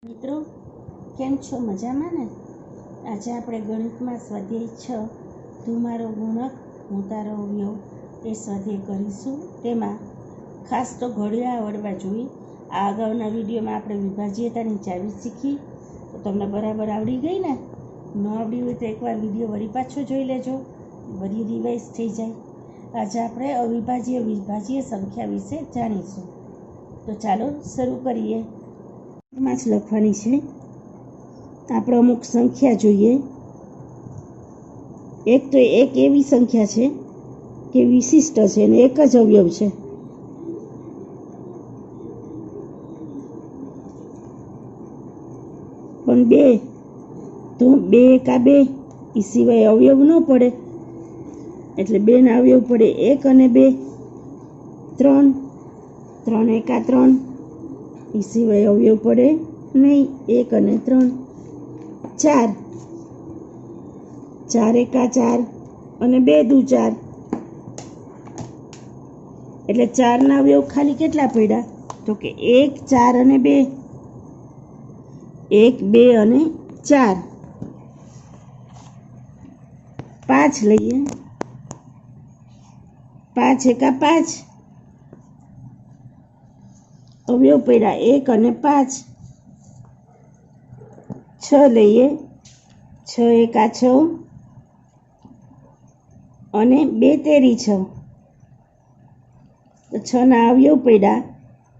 મિત્રો કેમ છો? મજામાં ને? આજે આપણે ગણિતમાં સ્વાધ્યાય 6 તું મારો ગુણક હું તારો અવયવ એ સ્વાધ્યાય કરીશું. તેમાં ખાસ તો ઘડિયા આવડવા જોઈએ. આ અગાઉના વિડીયોમાં આપણે વિભાજ્યતાની ચાવી શીખી, તો તમને બરાબર આવડી ગઈ ને? ન આવડી હોય તો એકવાર વિડીયો વળી પાછો જોઈ લેજો, વળી રિવાઇઝ થઈ જાય. આજે આપણે અવિભાજ્ય વિભાજ્ય સંખ્યા વિશે જાણીશું. તો ચાલો શરૂ કરીએ. માં જ લખવાની છે. આપણે અમુક સંખ્યા જોઈએ. એક તો એક એવી સંખ્યા છે કે વિશિષ્ટ છે અને એક જ અવયવ છે. પણ બે તો બે એકા બે એ સિવાય અવયવ ન પડે, એટલે બે ના અવયવ પડે એક અને બે. ત્રણ, ત્રણ એકા ત્રણ એ સિવાય અવયવ પડે નહીં, એક અને ત્રણ. ચાર, ચાર એકા ચાર અને બે દુ ચાર, એટલે ચારના અવયવ ખાલી કેટલા પડ્યા? તો કે એક, ચાર અને બે. એક, બે અને ચાર. પાંચ લઈએ. પાંચ એકા પાંચ, અવયવ પડ્યા એક અને પાંચ. છ લઈએ. છ એકા છ અને બે તેરી છ, તો છ ના અવયવ પડ્યા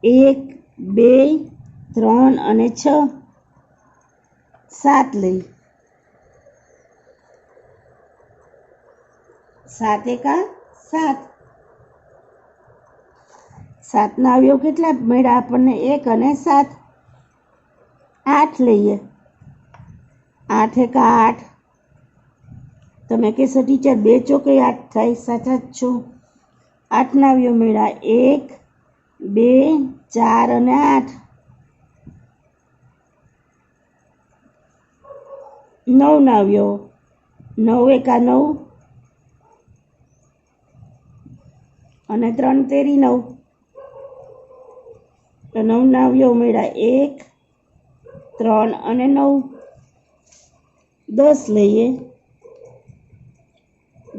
એક, બે, ત્રણ અને છ. સાત લઈ. સાત એકા સાત, સાતના અવયવ કેટલા મળ્યા આપણને? એક અને સાત. આઠ લઈએ. આઠ એકા આઠ, તમે કહેશો ટીચર બે ચોકે આઠ થાય, સાચા જ છો. આઠના અવયવ મળ્યા એક, બે, ચાર અને આઠ. નવના અવયવ. નવ એકા નવ અને ત્રણ તેરી નવ, તો નવના અવયવ મળ્યા એક, ત્રણ અને નવ. દસ લઈએ.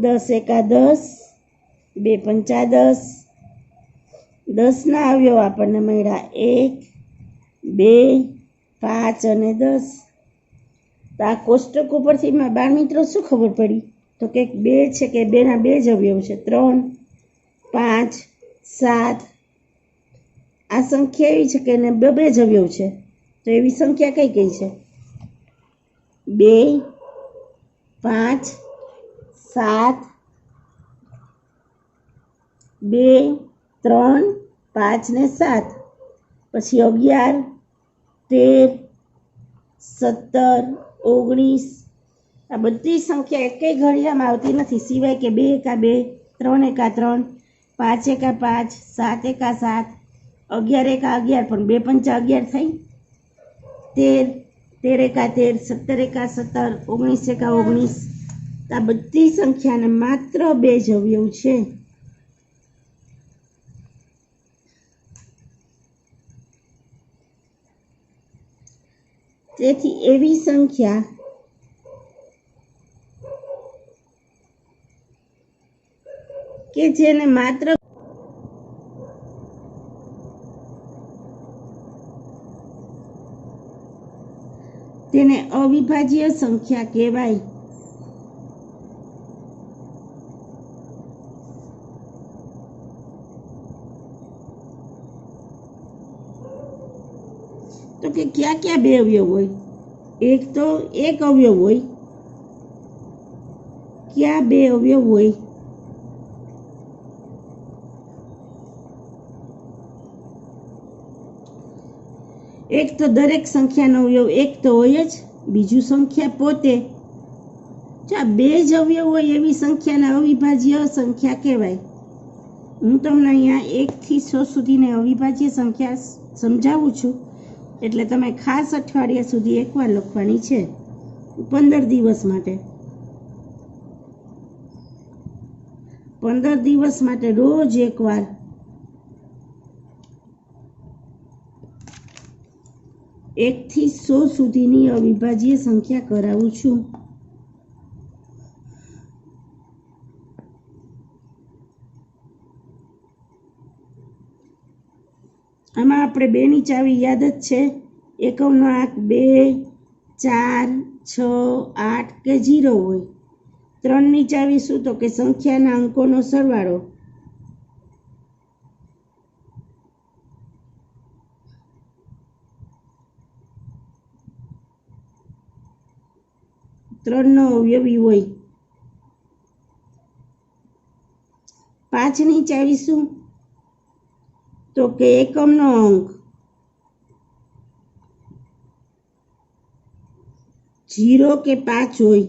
દસ એકા દસ, બે પંચા દસ. દસના અવયવ આપણને મળ્યા એક, બે, પાંચ અને દસ. તો આ કોષ્ટક ઉપરથી બાળ મિત્રો શું ખબર પડી? તો કે બે છે કે બેના બે જ અવયવ છે. ત્રણ, પાંચ, સાત. આ સંખ્યા એવી છે કે એને બે જ અવયવ છે. તો એવી સંખ્યા કઈ કઈ છે? બે, પાંચ, સાત, બે, ત્રણ, પાંચ ને સાત. પછી 11, 13, 17, 19. આ બધી સંખ્યા એકેય ઘડિયામાં આવતી નથી, સિવાય કે બે એકા બે, ત્રણ એકા ત્રણ, પાંચ એકા પાંચ, સાત એકા સાત, 11 એકા 11, પણ બે પંચા 11 થઈ. 13, 13 એકા 13, 17 એકા 17, 19 એકા 19. આ બધી સંખ્યાને માત્ર બે જ અવયવ છે. તેથી એવી સંખ્યા કે જેને માત્ર તેને અવિભાજ્ય સંખ્યા કહેવાય. તો કે ક્યાં ક્યાં બે અવયવ હોય? એક તો એક અવયવ હોય. ક્યાં બે અવયવ હોય? એક તો દરેક સંખ્યાનો અવયવ એક તો હોય જ, બીજું સંખ્યા પોતે. જો આ બે જ અવયવ હોય એવી સંખ્યાને અવિભાજ્ય સંખ્યા કહેવાય. હું તમને અહીંયા 1 થી 6 સુધીની અવિભાજ્ય સંખ્યા સમજાવું છું, એટલે તમે ખાસ અઠવાડિયા સુધી એકવાર લખવાની છે, 15 દિવસ માટે. 15 દિવસ માટે રોજ એકવાર 1 થી 100 સુધીની અવિભાજ્ય સંખ્યા કરાવું છું. આમાં આપણે 2 ની ચાવી યાદ જ છે. એકમનો આંક 2, 4, 6, 8 કે 0 હોય. 3 ની ચાવી શું? તો કે સંખ્યાના અંકોનો સરવાળો. ત્રણનો અવયવી હોય. 5 ની ચાવી શું? તો કે એકમનો અંક 0 કે 5 હોય.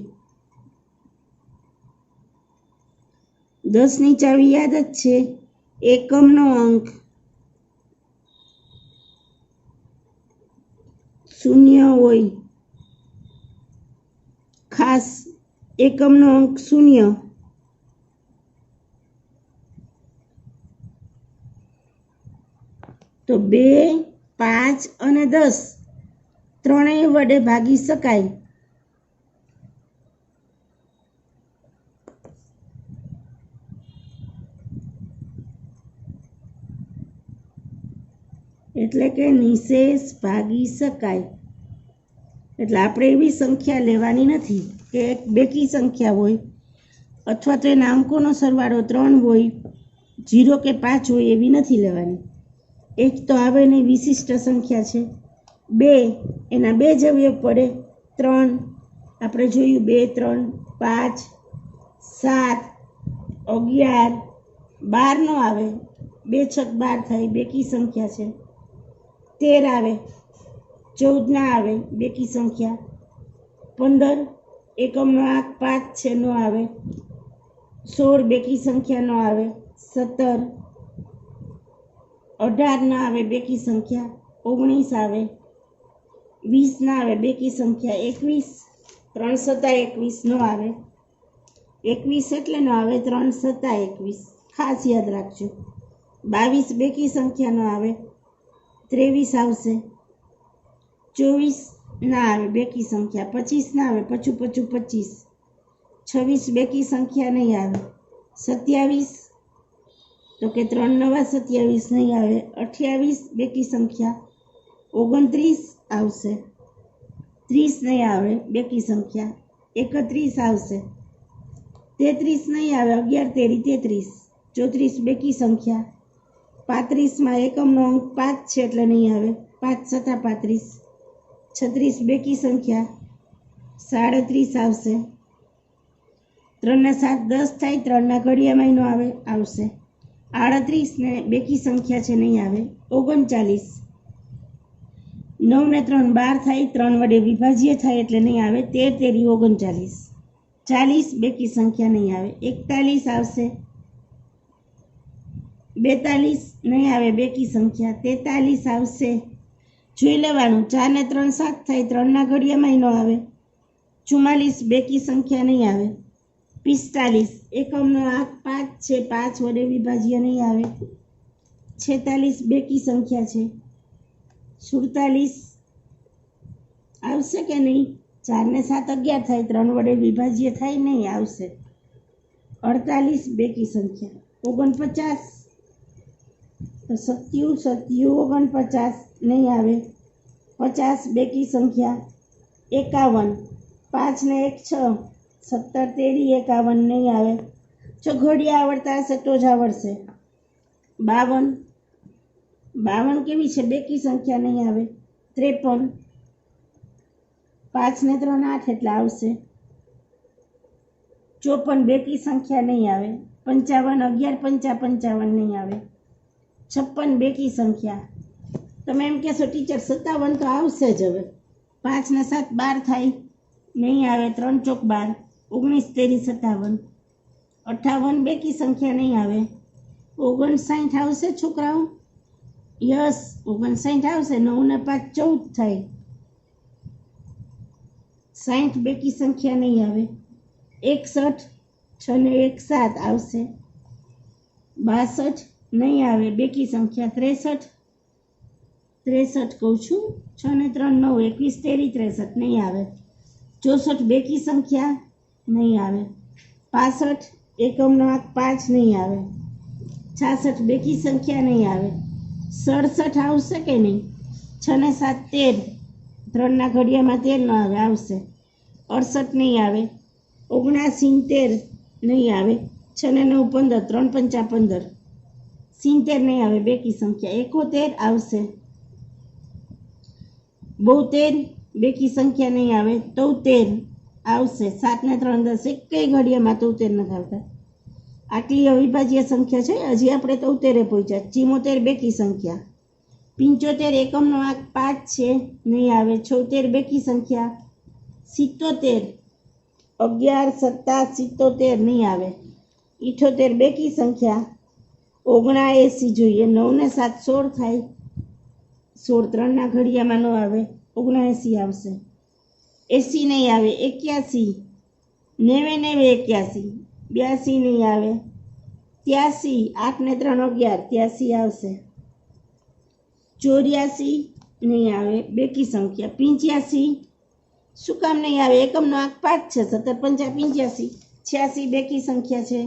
10 ની ચાવી યાદ જ છે. એકમનો અંક 0 હોય. ખાસ એકમનો અંક 0. તો 2, 5 અને 10 ત્રણેય વડે ભાગી શકાય. એટલે કે નિશેષ ભાગી શકાય. એટલે આપણે એવી સંખ્યા લેવાની નથી કે એક બેકી સંખ્યા હોય અથવા તો એના અંકોનો સરવાળો 3 હોય, 0 કે 5 હોય એવી નથી લેવાની. એક તો આવે નહીં, વિશિષ્ટ સંખ્યા છે. 2 એના 2 જ અવયવ પડે. 3 આપણે જોયું 2, 3, 5, 7, 11, 12 નો આવે. 2 છક 12 થાય, બેકી સંખ્યા છે. 13 આવે, 14 ના આવે, બેકી સંખ્યા. 15 એકમનો આંક 5 છે, નો આવે. 16 બેકી સંખ્યા નો આવે. 17 18 ના આવે, બેકી સંખ્યા. 19 આવે. 20 ના આવે, બેકી સંખ્યા. 21 3 સતા 21 નો આવે. 21 એટલે નો આવે, 3 સતા 21. ખાસ યાદ રાખજો. 22 બેકી સંખ્યા નો આવે. 23 આવશે. 24 ના આવે, બેકી સંખ્યા. 25 ના આવે, પચું 25. 26 બેકી સંખ્યા નહીં આવે. 27 તો કે 3 નવા 27 નહીં આવે. 28 બેકી સંખ્યા. 29 આવશે. 30 નહીં આવે, બેકી સંખ્યા. 31 આવશે. 33 નહીં આવે, 11 તેરી 33. 34 બેકી સંખ્યા. 35 માં એકમનો અંક 5 છે એટલે નહીં આવે. 5 સતા 35. 36 બેકી સંખ્યા. 37 આવશે. 3 ને 7 10 થાય, 3 ના ઘડિયામાં નો આવે, આવશે. 38 ને બેકી સંખ્યા છે, નહીં આવે. 39 9 ને 3 12 થાય, 3 વડે વિભાજ્ય થાય એટલે નહીં આવે. 13 તેરી 39. 40 બેકી સંખ્યા નહીં આવે. 41 આવશે. 42 નહીં આવે, બેકી સંખ્યા. 43 આવશે. જોઈ લેવાનું. 4 ને 3 7 થાય, 3 ના ઘડિયામાં નો આવે. 44 બેકી સંખ્યા નહીં આવે. 45 એકમનો આંક 5 છે, 5 વડે વિભાજ્ય નહીં આવે. 46 બેકી સંખ્યા છે. 47 આવશે કે નહીં? 4 ને 7 11 થાય, 3 વડે વિભાજ્ય થાય, નહીં આવશે. 48 બેકી સંખ્યા. 49 તો 49 નહીં આવે. 50 બેકી સંખ્યા. 51 5 ને 1 6, 17 તેરી 51 નહીં આવે. જો ઘડિયા આવડતા હશે તો જ આવડશે. 52 કેવી છે? બેકી સંખ્યા નહીં આવે. 53 5 ને 3 8 એટલે આવશે. 54 બેકી સંખ્યા નહીં આવે. 55 11 55 નહીં આવે. 56 બેકી સંખ્યા. તમે એમ કહેશો ટીચર 57 તો આવશે જ. હવે 5 ને 7 12 થાય, નહીં આવે. 3 ચોક 12. 19 તેરી 57. 58 બેકી સંખ્યા નહીં આવે. 59 આવશે છોકરાઓ? યસ, 59 આવશે. 9 ને 5 14 થાય. 60 બેકી સંખ્યા નહીં આવે. 61 6 ને 1 7 આવશે. 62 નહીં આવે, બેકી સંખ્યા. 63 63 કહું છું. 6 ને 3 9, 21 તેરી 63 નહીં આવે. 64 બેકી સંખ્યા નહીં આવે. 65 એકમનો આંક 5 નહીં આવે. 66 બેકી સંખ્યા નહીં આવે. 67 આવશે કે નહીં? 6 ને 7 13, 3ના ઘડિયામાં 13 ન આવે, આવશે. 68 નહીં આવે. 79 નહીં આવે. 6 ને 9 15, 3 5 15, 70 નહીં આવે બેકી સંખ્યા. 71 આવશે. 72 બેકી સંખ્યા નહીં આવે. 73 આવશે. 7 ને 3 10, એકેય ઘડિયામાં 73 નથી આવતા. આટલી અવિભાજ્ય સંખ્યા છે. હજી આપણે 73 પહોંચ્યા. 74 બેકી સંખ્યા. 75 એકમનો આંક 5 છે, નહીં આવે. 76 બેકી સંખ્યા. 77 11 7 77 નહીં આવે. 78 બેકી સંખ્યા. 79 જોઈએ. 9 ને 7 16 થાય. 16 3ના ઘડિયામાં ન આવે. 79 આવશે. 80 નહીં આવે. 81 90 81, 82 નહીં આવે. 83 8 ને 3 11, 83 આવશે. 84 નહીં આવે બેકી સંખ્યા. 85 શું કામ નહીં આવે? એકમનો આંક 5 છે. 17 5 85. 86 બેકી સંખ્યા છે,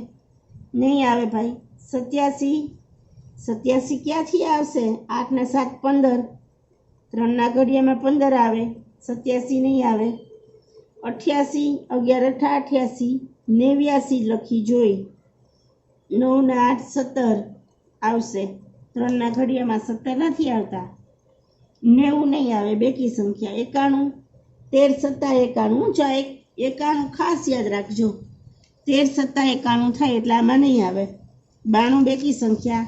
નહીં આવે ભાઈ. 87 ક્યાંથી આવશે? 8 ને 7 15, 3ના ઘડિયામાં 15 આવે. 87 નહીં આવે. 88 11 88, 89 લખી જોઈ. 9 ને 8 17 આવશે. 3ના ઘડિયામાં 17 નથી આવતા. 90 નહીં આવે બેકી સંખ્યા. 91 13 7 91. જો 91 ખાસ યાદ રાખજો. 13 7 91 થાય એટલે આમાં નહીં આવે. 92 બેકી સંખ્યા.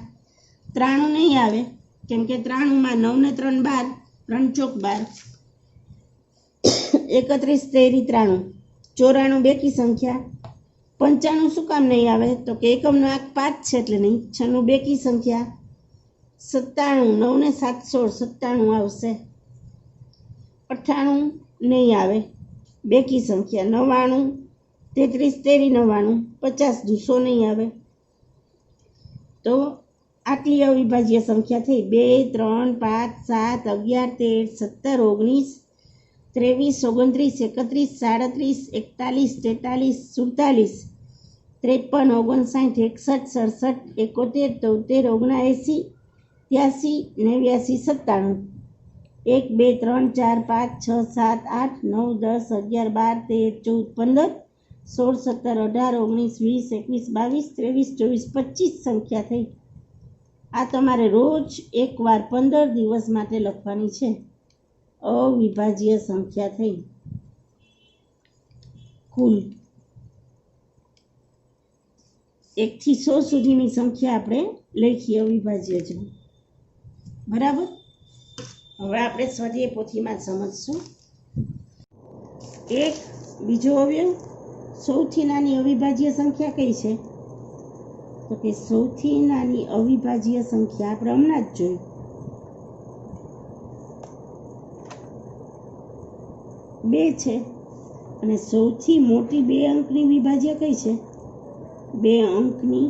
93 નહીં આવે, કેમ કે 93માં 9 ને 3 12, 3 ચોક 12, 31 તેરી 93. 94 બેકી સંખ્યા. 95 શું કામ નહીં આવે? તો કે એકમનો આંક 5 છે એટલે નહીં. 96 બેકી સંખ્યા. 97 9 ને 7 16, 97 આવશે. 98 નહીં આવે બેકી સંખ્યા. 99 33 તેરી 99, 50 200 નહીં આવે. તો આટલી અવિભાજ્ય સંખ્યા થઈ. 2 3 5 7 11 13 17 19 23 29 30 37 41 43 47 59 60 61 73 74 81 89 10 11 12 13 14 15 16 17 18 19 20 21 22 23 24 25 સંખ્યા થઈ. આ તમારે રોજ એકવાર 15 દિવસ માટે લખવાની છે. અવિભાજ્ય સંખ્યા થઈ. કુલ 1 થી 100 સુધીની સંખ્યા આપણે લખી અવિભાજ્ય છે. બરાબર. હવે આપણે સ્વાધ્યાય પોથીમાં સમજશું. એક બીજો અવયવ. સૌથી નાની અવિભાજ્ય સંખ્યા કઈ છે? તો કે સૌથી નાની અવિભાજ્ય સંખ્યા આપણે હમણાં જ જોઈ. 2 છે. અને સૌથી મોટી 2 અંકની વિભાજ્ય કઈ છે? 2 અંકની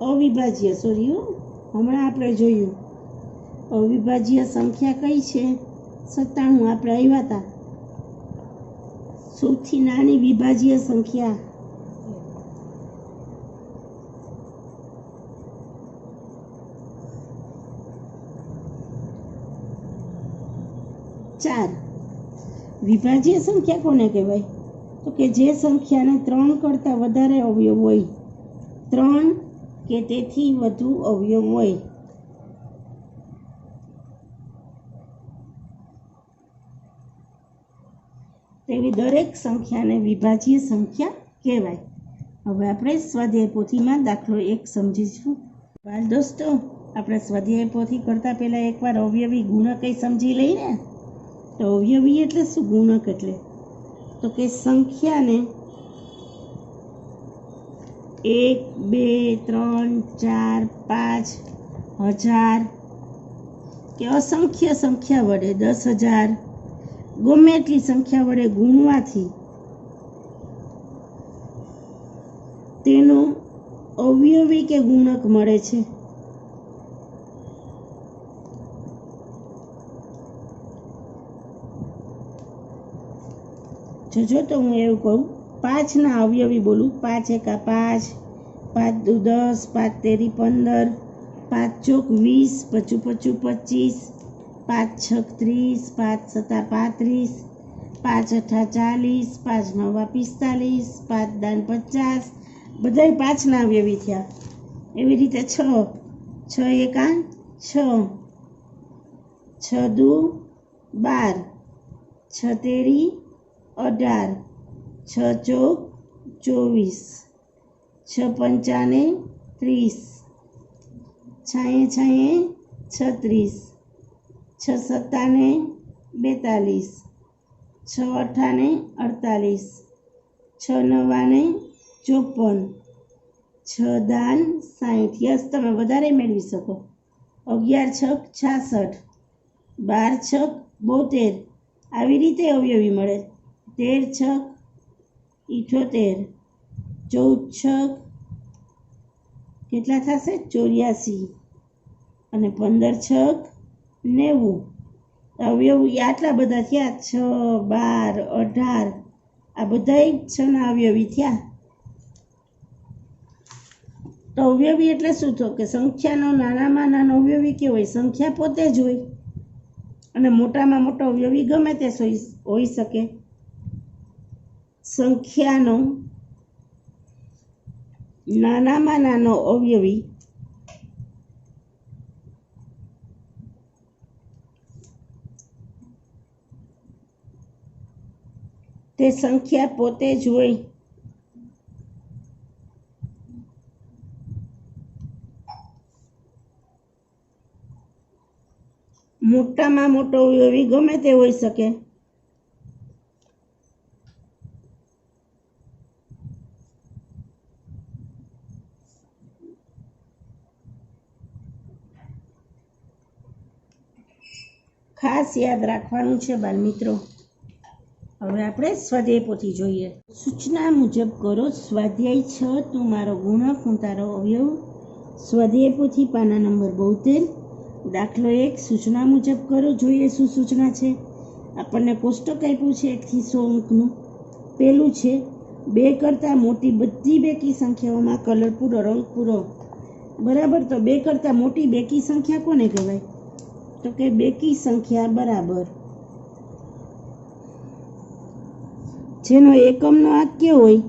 અવિભાજ્ય, હમણાં આપણે જોયું. અવિભાજ્ય સંખ્યા કઈ છે? 97. આપણે આવ્યા હતા. સૌથી નાની વિભાજ્ય સંખ્યા 4. વિભાજ્ય સંખ્યા કોને કહેવાય? તો કે જે સંખ્યાને 3 કરતાં વધારે અવયવ હોય, 3 કે તેથી વધુ અવયવ હોય. તેવી દરેક સંખ્યાને વિભાજ્ય સંખ્યા કહેવાય. હવે આપણે સ્વાધ્યાય પોથીમાં દાખલો 1 સમજીશું. બાળ દોસ્તો, આપણે સ્વાધ્યાય પોથી કરતાં પહેલાં એકવાર અવયવી ગુણક સમજી લઈએ. તો અવયવી એટલે શું? ગુણક એટલે તો કે સંખ્યાને 1 2 3 4 5 1000 કે અસંખ્ય સંખ્યા વડે 10,000 ગમે એટલી સંખ્યા વડે ગુણવાથી તેનો અવયવી કે ગુણક મળે છે. જોજો તો હું એવું કહું, 5ના અવયવી બોલું. 5 એકા 5, 5 દુ 10, 5 તેરી 15, 5 ચોક 20, પચું પચું 25, 5 છક 30, 5 સતા 35, 5 અઠા 40, 5 નવા 45, 5 દાન 50, બધાય 5ના અવયવી થયા. એવી રીતે 6, 6 એકા 6, 6 દુ 12, 6 તેરી 18, 6 ચોક 24, 6 પંચાને 30, 6 છાએ 36, 6 સત્તાને 42, 6 અઠાને 48, 6 નવાને 54, 6 દાન 60. યસ, તમે વધારે મેળવી શકો. 11 છક 66, 12 છક 72. આવી રીતે અવયવી મળે. 13 છક 78, 14 છક કેટલા થશે? 84, અને 15 છક 90. અવયવી આટલા બધા થયા. 6, 12, 18, આ બધા 6ના અવયવી થયા. તો અવયવી એટલે શું થયું કે સંખ્યાનો નાનામાં નાનો અવયવી કેવો હોય? સંખ્યા પોતે જ હોય, અને મોટામાં મોટો અવયવી ગમે તે હોઈ શકે. સંખ્યાનો નાનામાં નાનો અવયવી તે સંખ્યા પોતે જ હોય. મોટામાં મોટો અવયવી ગમે તે હોઈ શકે. ખાસ યાદ રાખવાનું છે બાળમિત્રો. હવે આપણે સ્વાધ્યાય પોથી જોઈએ. સૂચના મુજબ કરો. સ્વાધ્યાય 6, તું મારો ગુણક હું તારો અવયવ. સ્વાધ્યાય પોથી પાના નંબર 72. દાખલો 1, સૂચના મુજબ કરો. જોઈએ શું સૂચના છે. આપણને કોષ્ટક આપ્યું છે 1 થી 100 અંકનું. પહેલું છે 2 કરતાં મોટી બધી બેકી સંખ્યાઓમાં કલર પૂરો, રંગ પૂરો. બરાબર. તો 2 કરતાં મોટી બેકી સંખ્યા કોને કહેવાય? તો કે બેકી સંખ્યા બરાબર જેનો એકમનો આંક કેવો હોય?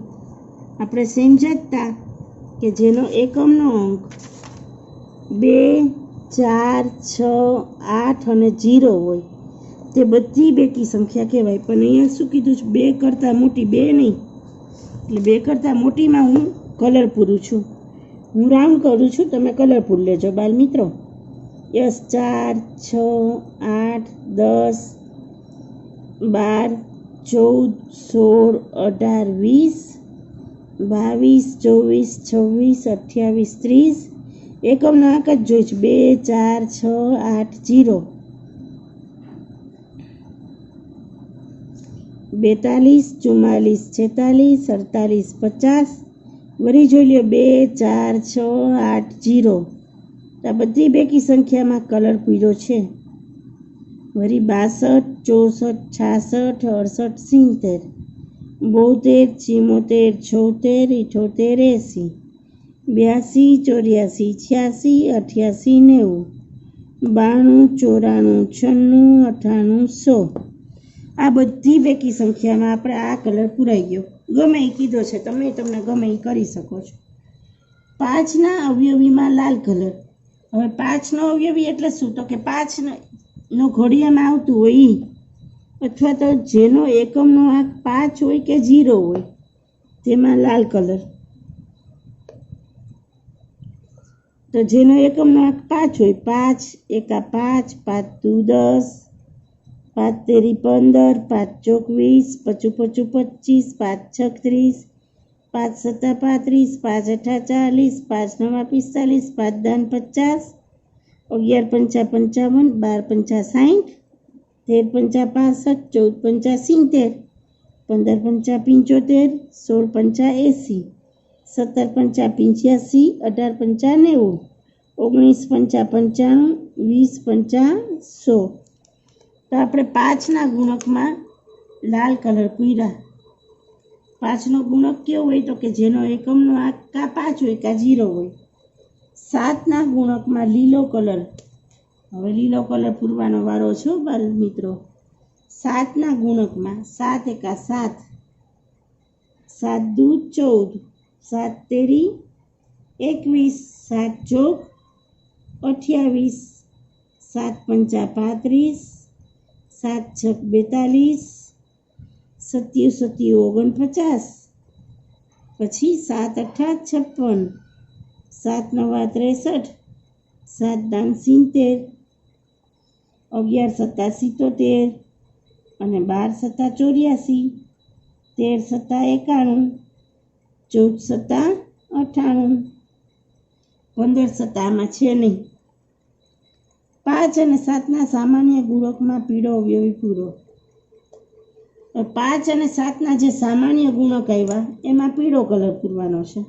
આપણે સમજતા કે જેનો એકમનો અંક 2, 4, 6, 8 અને 0 હોય તે બધી બેકી સંખ્યા કહેવાય. પણ અહીંયા શું કીધું છે? 2 કરતાં મોટી, 2 નહીં, એટલે 2 કરતાં મોટીમાં હું કલર પૂરું છું. હું રાઉન્ડ કરું છું, તમે કલર પૂર લેજો બાળ મિત્રો. યસ, 4, 6, 8, 10, 12, 14, 16, 18, 20, 22, 24, 26, 28, 30. એકમનો આંક જ જોઈ છે. 2, 4, 6, 8, 0, 42, 44, 46, 47, 50. વળી જોઈ લ્યો 2, 4, 6, 8, 0. આ બધી બેકી સંખ્યામાં કલર પૂર્યો છે. વળી 62, 64, 66, 68, 72, 74, 78, 82, 83, 84, 85, 90, 92, 94, 96, 98, 100. આ બધી બેકી સંખ્યામાં આપણે આ કલર પૂરાઈ ગયો. ગમે એ કીધો છે, તમને ગમે એ કરી શકો છો. 5ના અવયવીમાં લાલ કલર. હવે 5નો અવયવી એટલે શું? તો કે 5નો ઘડિયામાં આવતું હોય ઈ, અથવા તો જેનો એકમનો આંક 5 હોય કે 0 હોય તેમાં લાલ કલર. તો જેનો એકમનો આંક 5 હોય, 5 એકા 5, 5 દુ 10, 5 તેરી 15, 5 ચોક 20, પચું પચું 25, 5 છક 30, 5 સત્તા 35, 5 અઠા 40, 5 નવા 45, 5 દાન 50, 11 પંચા 55, 12 પંચા 60, 13 પંચા 65, 14 પંચા 70, 15 પંચા 75, 16 પંચા 80, 17 પંચા 85, 18 પંચા 90, 19 પંચા 95, 20 પંચા 100. તો આપણે 5ના ગુણકમાં લાલ કલર પૂર્યા. 5નો ગુણક કેવો હોય તો કે જેનો એકમનો આંક કાં 5 હોય કાં 0 હોય. 7ના ગુણકમાં લીલો કલર, હવે લીલો કલર પૂરવાનો વારો છો બાળ મિત્રો. 7ના ગુણકમાં 7 એકા 7, 7 દૂ 14, 7 તેરી 21, 7 ચોક 28, 7 પંચા 35, 7 છક 42, 7 સત્યુ 49, પછી 7 અઠ્ઠા 56, 7 નવા 63, 7 દાન 70, 11 સત્તા 77 અને 12 સત્તા 84, 13 સત્તા 91, 14 સત્તા 98, 15 સત્તા આમાં છે નહીં. 5 અને 7ના સામાન્ય ગુણકમાં પીળો અવયવી પૂરો. 5 અને 7ના જે સામાન્ય ગુણક આવ્યા એમાં પીળો કલર પૂરવાનો છે.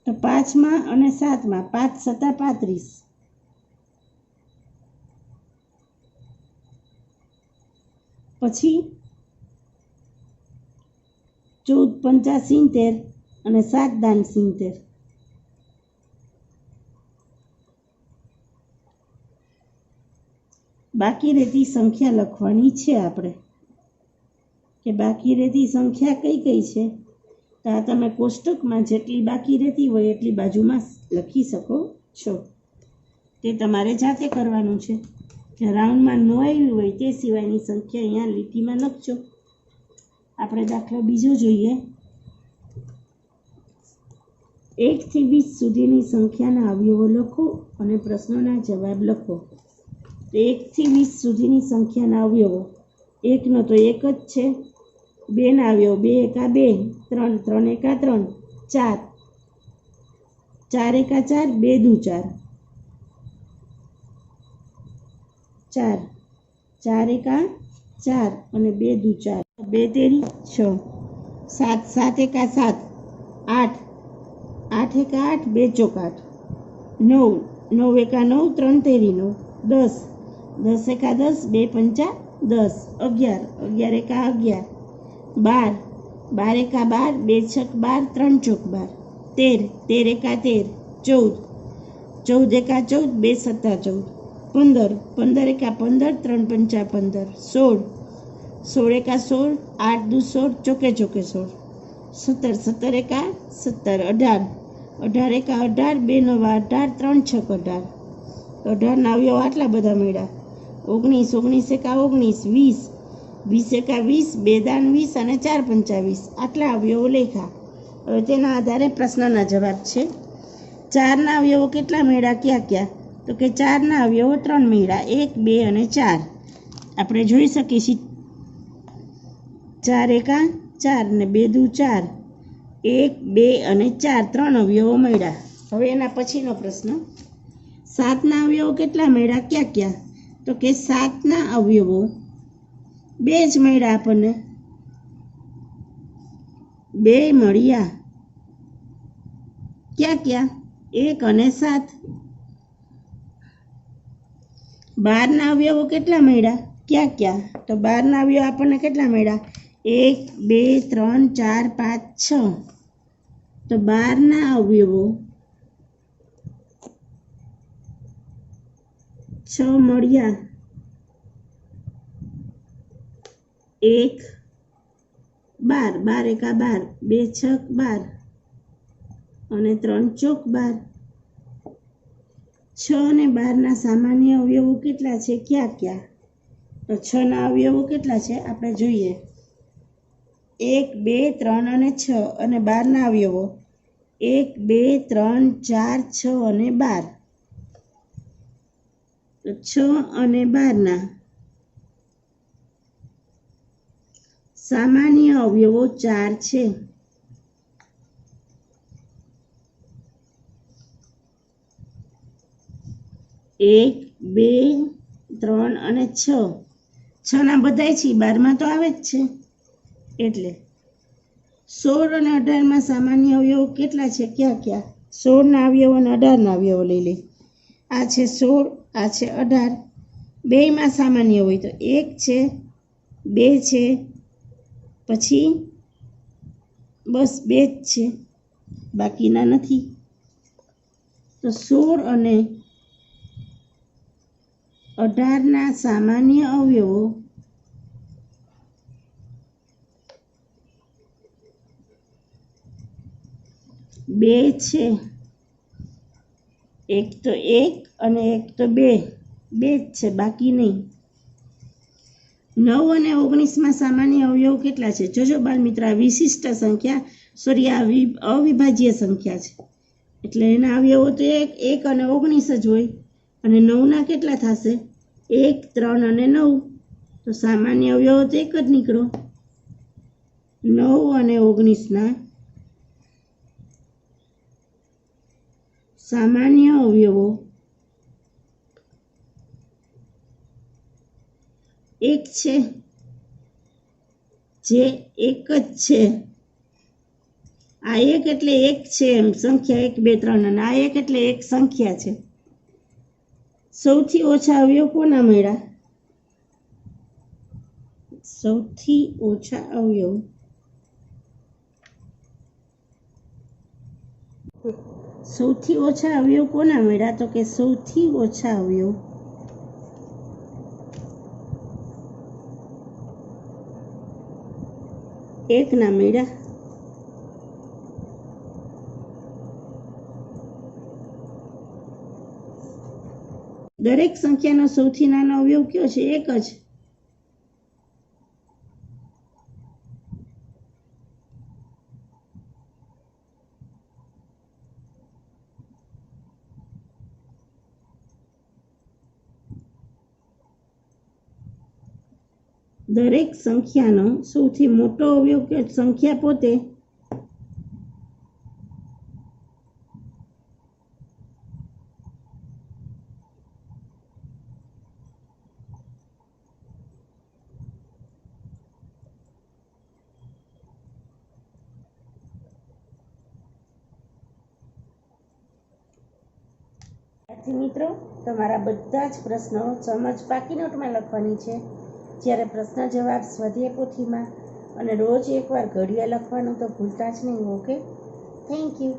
તો 5માં અને 7માં 5 સત્તા 35, પછી 14 પંચા 70 અને 7 દાન 70. બાકી રહેતી સંખ્યા લખવાની છે આપણે કે બાકી રહેતી સંખ્યા કઈ કઈ છે. તો આ તમે કોષ્ટકમાં જેટલી બાકી રહેતી હોય એટલી બાજુમાં લખી શકો છો. તે તમારે જાતે કરવાનું છે. જે રાઉન્ડમાં ન આવી હોય તે સિવાયની સંખ્યા અહીંયા લીટીમાં લખજો. આપણે દાખલો બીજો જોઈએ. 1 થી 20 સુધીની સંખ્યાના અવયવો લખો અને પ્રશ્નોના જવાબ લખો. 1 થી 20 સુધીની સંખ્યાના અવયવો, 1નો તો 1 જ છે, 2ના અવયવો 2 એકા 2, 3 3 એકા 3, 4 4 એકા 4, 2 દુ 4, 4 4 એકા 4 અને 2 દુ 4, 2 તેરી 6, 7 7 એકા 7, 8 8 એકા 8, 2 ચોક 8, 9 9 એકા 9, 3 તેરી 9, 10 10 એકા 10, 2 પંચા 10, 11 11 એકા 11, 12 12 એકા 12, 2 છક 12, 3 ચોક 12, 13 13 એકા 13, 14 14 એકા 14, 2 સત્તા 14, 15 15 એકા 15, 3 પંચા 15, 16 16 એકા 16, 8 દુ 16, ચોકે ચોકે 16, 17 17 એકા 17, 18 18 એકા 18, 2 નવા 18, 3 છક 18, 18ના અવયવ આટલા બધા મળ્યા. 19 19 એકા 19, 20 20 એકા 20, 2 દાન 20 અને 4 પંચા 20, આટલા અવયવો લેખા. હવે તેના આધારે પ્રશ્નના જવાબ છે. 4ના અવયવો કેટલા મળ્યા ક્યાં ક્યાં તો કે 4ના અવયવો 3 મળ્યા, 1 2 અને 4. આપણે જોઈ શકીએ છીએ 4 એકા 4 ને 2 દુ 4, 1 2 અને 4 3 અવયવો મળ્યા. હવે એના પછીનો પ્રશ્ન, 7ના અવયવો કેટલા મળ્યા ક્યાં ક્યાં તો કે 7ના અવયવો 2 જ મળ્યા આપણને, 2 મળ્યા ક્યાં ક્યાં 1 અને 7. 12ના અવયવો કેટલા મળ્યા ક્યાં ક્યાં તો 12ના અવયવો આપણને કેટલા મળ્યા 1 2 3 4 5 6. તો 12ના અવયવો 6 મળ્યા, 1 12 12 એકા 12, 2 છક 12 અને 3 ચોક 12. 6 અને 12ના સામાન્ય અવયવો કેટલા છે ક્યાં ક્યાં તો 6ના અવયવો કેટલા છે આપણે જોઈએ. 1 2 3 અને 6 અને 12ના અવયવો 1 2 3 4 6 અને 12. તો 6 અને 12ના સામાન્ય અવયવો 4 છે. એક 2 3 અને 6 6ના બધાય છે 12માં તો આવે જ છે. એટલે 16 અને 18માં સામાન્ય અવયવો કેટલા છે ક્યાં ક્યાં 16ના અવયવો અને 18ના અવયવો લઈ લે. આ છે 16, આ છે 18, બેયમાં સામાન્ય હોય તો 1 છે 2 છે પછી બસ 2 જ છે, બાકીના નથી. તો 16 અને 18ના સામાન્ય અવયવો બે છે. એક તો 1 અને એક તો 2, 2 જ છે, બાકી નહીં. 9 અને 19માં સામાન્ય અવયવ કેટલા છે? જોજો બાળ મિત્ર, આ વિશિષ્ટ સંખ્યા, સોરી, આ અવિભાજ્ય સંખ્યા છે, એટલે એના અવયવો તો 1 અને 19 જ હોય. અને 9ના કેટલા થશે? 1, 3 અને 9. તો સામાન્ય અવયવો તો એક જ નીકળો. 9 અને 19ના સામાન્ય અવયવો 1 છે, જે 1 જ છે. આ 1 એટલે 1 છે, એમ સંખ્યા 1, 2, 3, અને આ 1 એટલે 1 સંખ્યા છે. સૌથી ઓછા અવયવ કોના મળ્યા? સૌથી ઓછા અવયવ કોના મળ્યા? તો કે સૌથી ઓછા અવયવ એકના મળ્યા. દરેક સંખ્યાનો સૌથી નાનો અવયવ કયો છે? 1 જ. દરેક સંખ્યાનો સૌથી મોટો અવયવ કે સંખ્યા પોતે મિત્રો, તમારા બધા જ પ્રશ્નો સમજ પાકી નોટમાં લખવાની છે. જ્યારે પ્રશ્ન જવાબ સ્વાધ્યાય પોથીમાં, અને રોજ એકવાર ઘડિયા લખવાનું તો ભૂલતા જ નહીં. Okay, thank you.